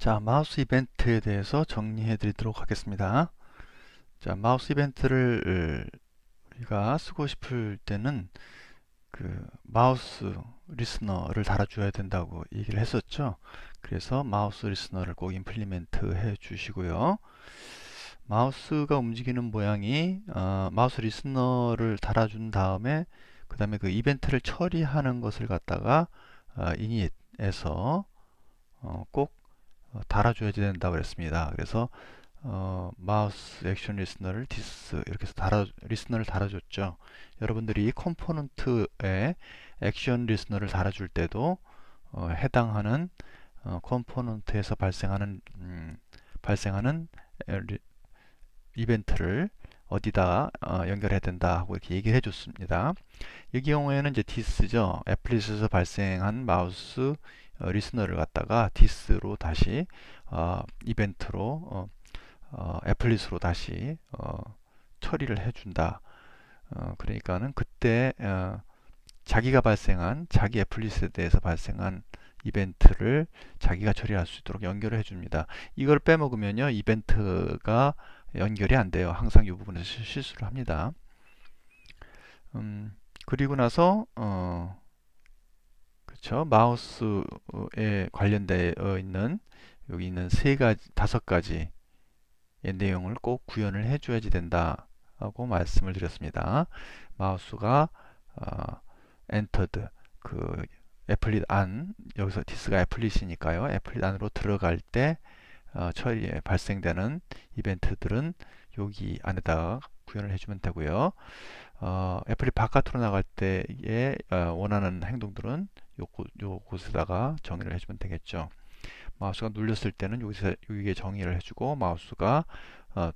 자, 마우스 이벤트에 대해서 정리해 드리도록 하겠습니다. 자, 마우스 이벤트를 우리가 쓰고 싶을 때는 그 마우스 리스너를 달아줘야 된다고 얘기를 했었죠. 그래서 마우스 리스너를 꼭 임플리멘트 해 주시고요. 마우스가 움직이는 모양이 마우스 리스너를 달아준 다음에 그 다음에 그 이벤트를 처리하는 것을 갖다가 이닛에서 꼭 달아줘야 된다고 그랬습니다. 그래서 마우스 액션 리스너를 디스 이렇게 해서 리스너를 달아줬죠. 여러분들이 컴포넌트에 액션 리스너를 달아줄 때도 해당하는 컴포넌트에서 발생하는 이벤트를 어디다 연결해야 된다 하고 이렇게 얘기를 해줬습니다. 이 경우에는 이제 디스죠. 애플릿에서 발생한 마우스 리스너를 갖다가 디스로 다시 이벤트로 애플릿으로 다시 처리를 해준다. 그러니까는 그때 자기 애플릿에 대해서 발생한 이벤트를 자기가 처리할 수 있도록 연결을 해줍니다. 이걸 빼먹으면요 이벤트가 연결이 안 돼요. 항상 이 부분에서 실수를 합니다. 그리고 나서 그렇죠. 마우스에 관련되어 있는 여기 있는 다섯 가지의 내용을 꼭 구현을 해줘야지 된다고 말씀을 드렸습니다. 마우스가 엔터드 그 애플릿 안 여기서 디스가 애플릿이니까요. 애플릿 안으로 들어갈 때 처리에 발생되는 이벤트들은 여기 안에다가 구현을 해주면 되고요. 애플릿 바깥으로 나갈 때에 원하는 행동들은 요곳에다가 정의를 해주면 되겠죠. 마우스가 눌렸을 때는 여기에 정의를 해주고 마우스가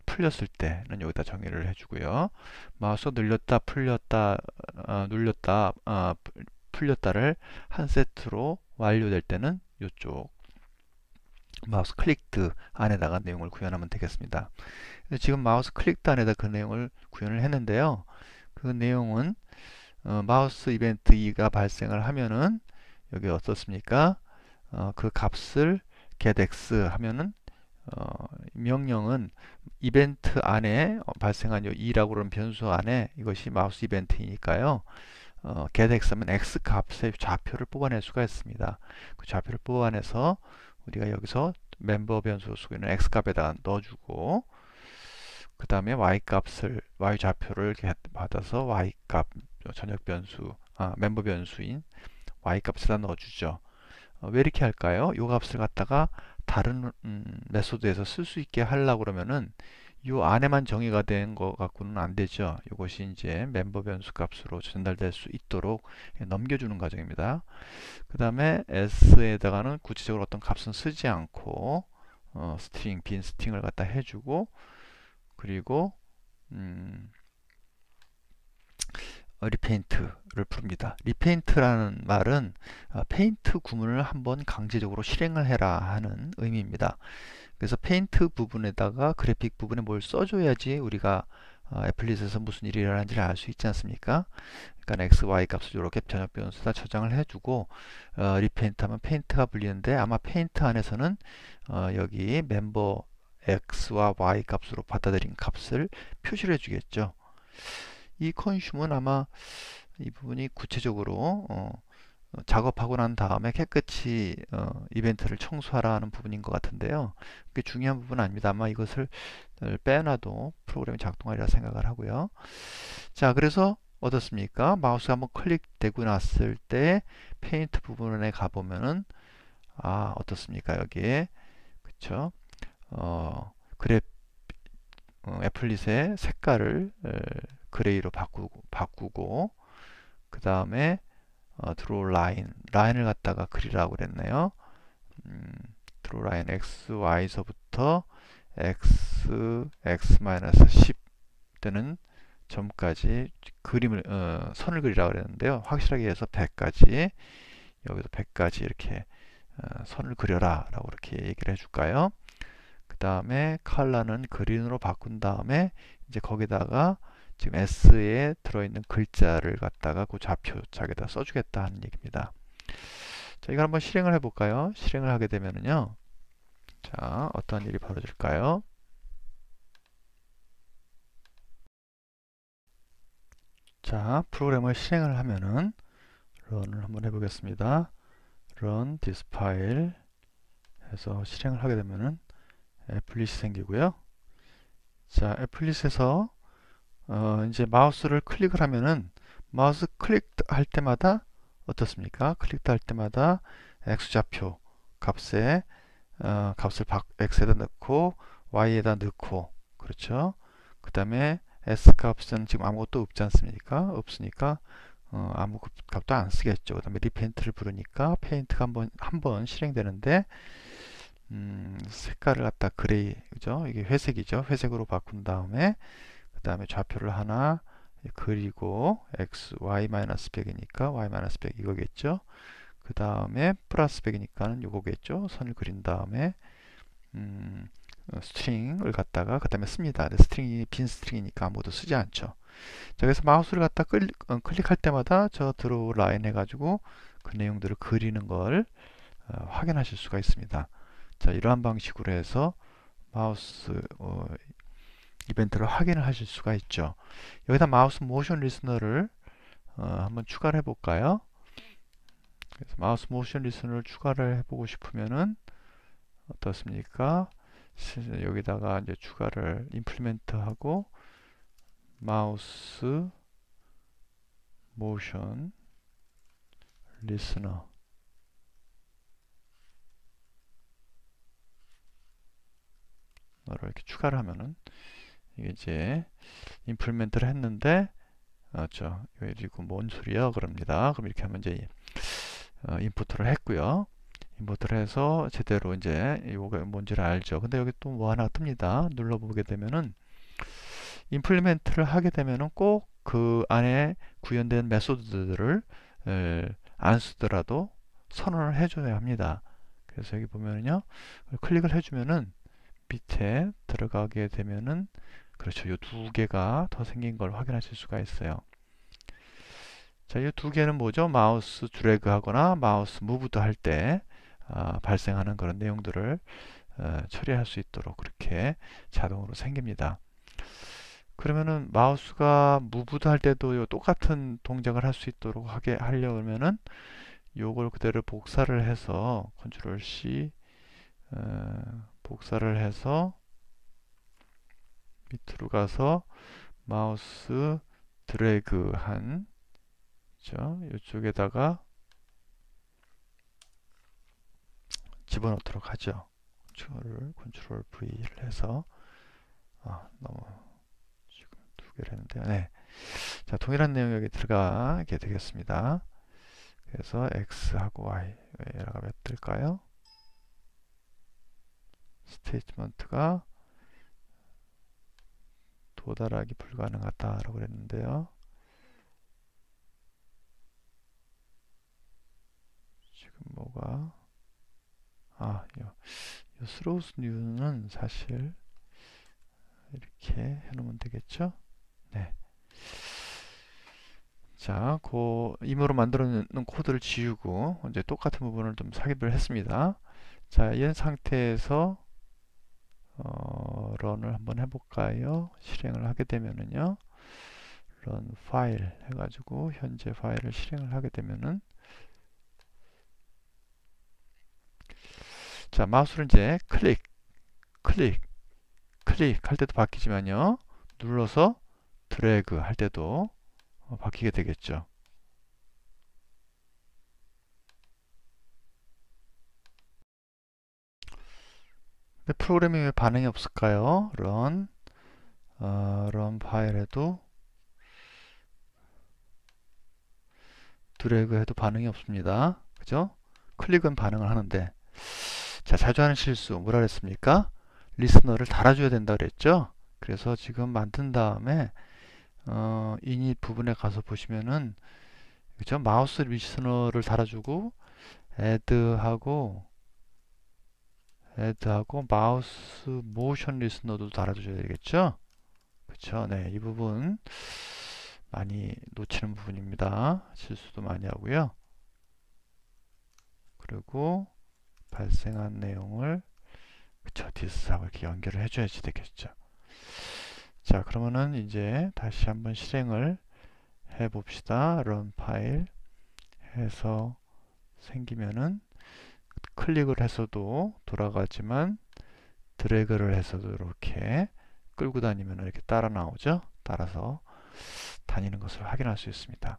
풀렸을 때는 여기다 정의를 해주고요. 마우스가 눌렸다 눌렸다 풀렸다를 한 세트로 완료될 때는 이쪽 마우스 클릭드 안에다가 내용을 구현하면 되겠습니다. 지금 마우스 클릭드 안에다 그 내용을 구현을 했는데요. 그 내용은 마우스 이벤트 2가 발생을 하면은 여기 어떻습니까? 그 값을 getX 하면은 명령은 이벤트 안에 발생한 요 2라고 하는 변수 안에 이것이 마우스 이벤트이니까요. getX 하면 X 값의 좌표를 뽑아낼 수가 있습니다. 그 좌표를 뽑아내서 우리가 여기서 멤버 변수로 쓰고 있는 X 값에다 넣어주고 그 다음에 Y 좌표를 받아서 Y 값 전역 변수 멤버 변수인 Y 값에다 넣어주죠. 왜 이렇게 할까요? 이 값을 갖다가 다른 메소드에서 쓸 수 있게 하려고 그러면은 이 안에만 정의가 된 거 갖고는 안 되죠. 이것이 이제 멤버 변수 값으로 전달될 수 있도록 넘겨주는 과정입니다. 그 다음에 s에다가는 구체적으로 어떤 값은 쓰지 않고 빈 스트링을 갖다 해주고 그리고 리페인트를 부릅니다. 리페인트라는 말은 페인트 구문을 한번 강제적으로 실행을 해라 하는 의미입니다. 그래서 페인트 부분에다가 그래픽 부분에 뭘 써줘야지 우리가 애플릿에서 무슨 일이 일어나는지를 알 수 있지 않습니까? 그러니까 x, y 값을 이렇게 전역 변수에다 저장을 해주고 리페인트 하면 페인트가 불리는데 아마 페인트 안에서는 여기 멤버 x와 y 값으로 받아들인 값을 표시를 해주겠죠. 이 컨슘은 아마 이 부분이 구체적으로 작업하고 난 다음에 깨끗이 이벤트를 청소하라는 부분인 것 같은데요. 그게 중요한 부분은 아닙니다. 아마 이것을 빼놔도 프로그램이 작동하리라 생각을 하고요. 자, 그래서 어떻습니까? 마우스가 한번 클릭되고 났을 때 페인트 부분에 가보면은 어떻습니까? 여기에 그쵸? 그래 애플릿의 색깔을 그레이로 바꾸고 그 다음에 드로우 라인을 갖다가 그리라고 그랬네요. 드로우 라인 x, y서부터 x-10 되는 점까지 선을 그리라고 그랬는데요. 확실하게 해서 100까지 여기도 100까지 이렇게 선을 그려라 라고 이렇게 얘기를 해줄까요? 그 다음에 컬러는 그린으로 바꾼 다음에 이제 거기다가 지금 S에 들어있는 글자를 갖다가 그 좌표 짝에다 써주겠다 하는 얘기입니다. 자, 이걸 한번 실행을 해볼까요? 실행을 하게 되면은요. 자, 어떤 일이 벌어질까요? 자, 프로그램을 실행을 하면은 run을 한번 해보겠습니다. run this file 해서 실행을 하게 되면은 애플릿이 생기고요. 자, 애플릿에서 이제 마우스를 클릭을 하면은 마우스 클릭할 때마다 어떻습니까? 클릭할 때마다 X좌표 값에 값을 X에다 넣고 Y에다 넣고 그렇죠? 그 다음에 S 값은 지금 아무것도 없지 않습니까? 없으니까 아무 값도 안 쓰겠죠. 그 다음에 리페인트를 부르니까 페인트가 한 번 실행되는데 색깔을 갖다 그레이 그죠? 이게 회색이죠. 회색으로 바꾼 다음에 그 다음에 좌표를 하나 그리고 x, y-100이니까 y-100 이거겠죠. 그 다음에 플러스 100이니까는 요거겠죠. 선을 그린 다음에 스트링을 갖다가 그 다음에 씁니다. 스트링이 빈 스트링이니까 아무도 쓰지 않죠. 자, 그래서 마우스를 갖다 클릭할 때마다 저 드로우 라인 해가지고 그 내용들을 그리는 걸 확인하실 수가 있습니다. 자, 이러한 방식으로 해서 마우스 이벤트를 확인을 하실 수가 있죠. 여기다 마우스 모션 리스너를 한번 추가를 해볼까요? 그래서 마우스 모션 리스너를 추가를 해보고 싶으면은 어떻습니까? 여기다가 이제 추가를 임플리멘트 하고 마우스 모션 리스너 이렇게 추가를 하면은 이게 이제 임플리멘트를 했는데 그리고 뭔 소리야 그럽니다. 그럼 이렇게 하면 이제 인풋을 했고요. 인풋을 해서 제대로 이제 이거가 뭔지를 알죠. 근데 여기 또 뭐 하나 뜹니다. 눌러보게 되면은 임플리멘트를 하게 되면은 꼭 그 안에 구현된 메소드들을 안 쓰더라도 선언을 해줘야 합니다. 그래서 여기 보면은요, 클릭을 해주면은 밑에 들어가게 되면은 그렇죠. 이 두 개가 더 생긴 걸 확인하실 수가 있어요. 자, 이 두 개는 뭐죠? 마우스 드래그 하거나 마우스 무브도 할 때 발생하는 그런 내용들을 처리할 수 있도록 그렇게 자동으로 생깁니다. 그러면은 마우스가 무브도 할 때도 요 똑같은 동작을 할 수 있도록 하려면은 요걸 그대로 복사를 해서 컨트롤 C 복사를 해서 밑으로 가서 마우스 드래그 한 이쪽에다가 집어넣도록 하죠. 컨트롤 V를 해서 너무 지금 두 개를 했는데요. 네. 자, 동일한 내용이 여기 들어가게 되겠습니다. 그래서 X하고 Y가 몇 뜰까요? 스테이트먼트가 도달하기 불가능하다라고 그랬는데요. 지금 뭐가 요 throws new는 사실 이렇게 해놓으면 되겠죠? 네. 자, 그 임으로 만들어 놓은 코드를 지우고 이제 똑같은 부분을 좀 삽입을 했습니다. 자, 이런 상태에서 런을 한번 해볼까요? 실행을 하게 되면은요, 런 파일 해가지고 현재 파일을 실행을 하게 되면은 자, 마우스를 이제 클릭 할 때도 바뀌지만요, 눌러서 드래그 할 때도 바뀌게 되겠죠. 근데 프로그램이 왜 반응이 없을까요? 런 파일에도 드래그 해도 반응이 없습니다. 그죠? 클릭은 반응을 하는데 자, 자주 하는 실수 뭐라 그랬습니까? 리스너를 달아줘야 된다 그랬죠? 그래서 지금 만든 다음에 이닛 부분에 가서 보시면은 그죠? 마우스 리스너를 달아주고 애드하고 마우스 모션 리스너도 달아줘야 되겠죠? 그쵸? 네, 이 부분 많이 놓치는 부분입니다. 실수도 많이 하고요. 그리고 발생한 내용을 그쵸. 디스하고 이렇게 연결을 해줘야지 되겠죠. 자, 그러면은 이제 다시 한번 실행을 해 봅시다. run 파일 해서 생기면은 클릭을 해서도 돌아가지만 드래그를 해서도 이렇게 끌고 다니면 이렇게 따라 나오죠. 따라서 다니는 것을 확인할 수 있습니다.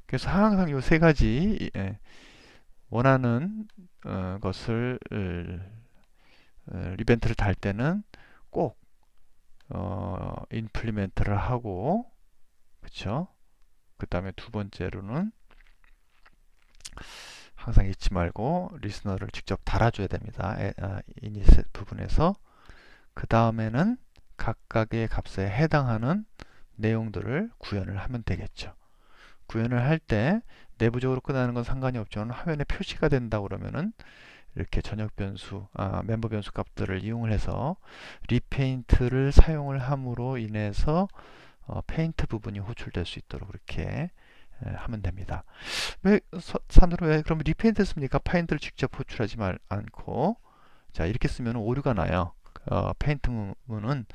그래서 항상 이 세 가지 원하는 것을 이벤트를 달 때는 꼭 임플리멘트를 하고, 그쵸? 그 다음에 두 번째로는 항상 잊지 말고 리스너를 직접 달아줘야 됩니다. 이니셋 부분에서. 그 다음에는 각각의 값에 해당하는 내용들을 구현을 하면 되겠죠. 구현을 할 때 내부적으로 끝나는 건 상관이 없지만 화면에 표시가 된다 그러면은 이렇게 전역 변수, 멤버 변수 값들을 이용을 해서 리페인트를 사용을 함으로 인해서 페인트 부분이 호출될 수 있도록 그렇게 하면 됩니다. 왜 산으로 왜 그럼 리페인트 씁니까? 파인트를 직접 호출하지 않고 자 이렇게 쓰면 오류가 나요. 페인트 부분은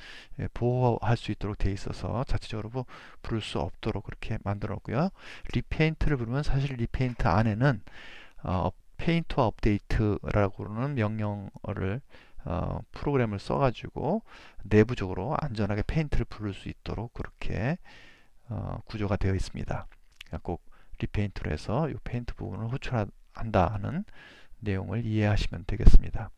보호할 수 있도록 되어 있어서 자체적으로 부를 수 없도록 그렇게 만들었고요. 리페인트를 부르면 사실 리페인트 안에는 페인트와 업데이트라고는 명령어를 프로그램을 써가지고 내부적으로 안전하게 페인트를 부를 수 있도록 그렇게 구조가 되어 있습니다. 꼭 리페인트로 해서 이 페인트 부분을 호출한다 하는 내용을 이해하시면 되겠습니다.